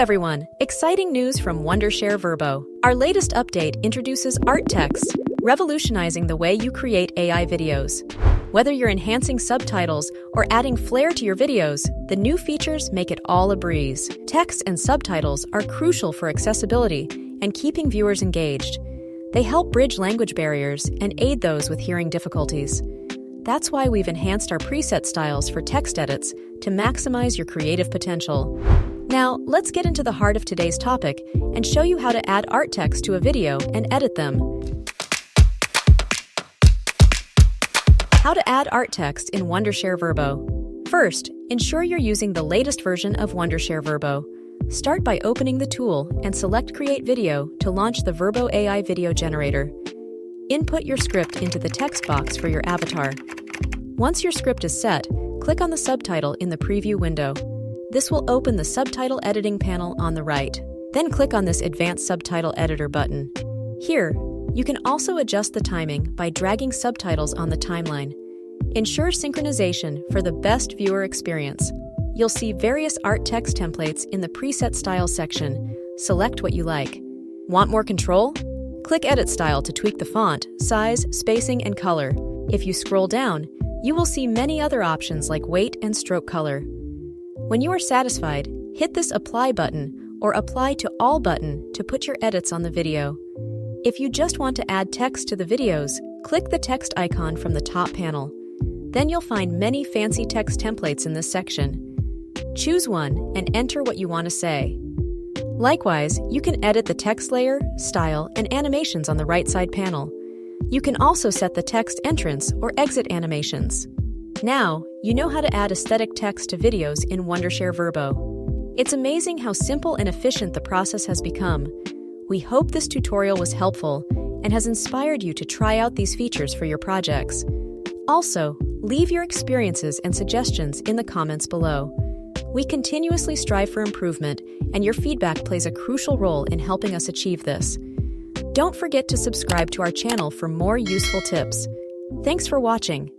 everyone! Exciting news from Wondershare Virbo. Our latest update introduces art text, revolutionizing the way you create AI videos. Whether you're enhancing subtitles or adding flair to your videos, the new features make it all a breeze. Text and subtitles are crucial for accessibility and keeping viewers engaged. They help bridge language barriers and aid those with hearing difficulties. That's why we've enhanced our preset styles for text edits to maximize your creative potential. Now, let's get into the heart of today's topic and show you how to add art text to a video and edit them. How to add art text in Wondershare Virbo. First, ensure you're using the latest version of Wondershare Virbo. Start by opening the tool and select Create Video to launch the Virbo AI video generator. Input your script into the text box for your avatar. Once your script is set, click on the subtitle in the preview window. This will open the subtitle editing panel on the right. Then click on this Advanced Subtitle Editor button. Here, you can also adjust the timing by dragging subtitles on the timeline. Ensure synchronization for the best viewer experience. You'll see various art text templates in the Preset Styles section. Select what you like. Want more control? Click Edit Style to tweak the font, size, spacing, and color. If you scroll down, you will see many other options like weight and stroke color. When you are satisfied, hit this Apply button or Apply to All button to put your edits on the video. If you just want to add text to the videos, click the text icon from the top panel. Then you'll find many fancy text templates in this section. Choose one and enter what you want to say. Likewise, you can edit the text layer, style, and animations on the right side panel. You can also set the text entrance or exit animations. Now, you know how to add aesthetic text to videos in Wondershare Virbo. It's amazing how simple and efficient the process has become. We hope this tutorial was helpful and has inspired you to try out these features for your projects. Also, leave your experiences and suggestions in the comments below. We continuously strive for improvement, and your feedback plays a crucial role in helping us achieve this. Don't forget to subscribe to our channel for more useful tips. Thanks for watching.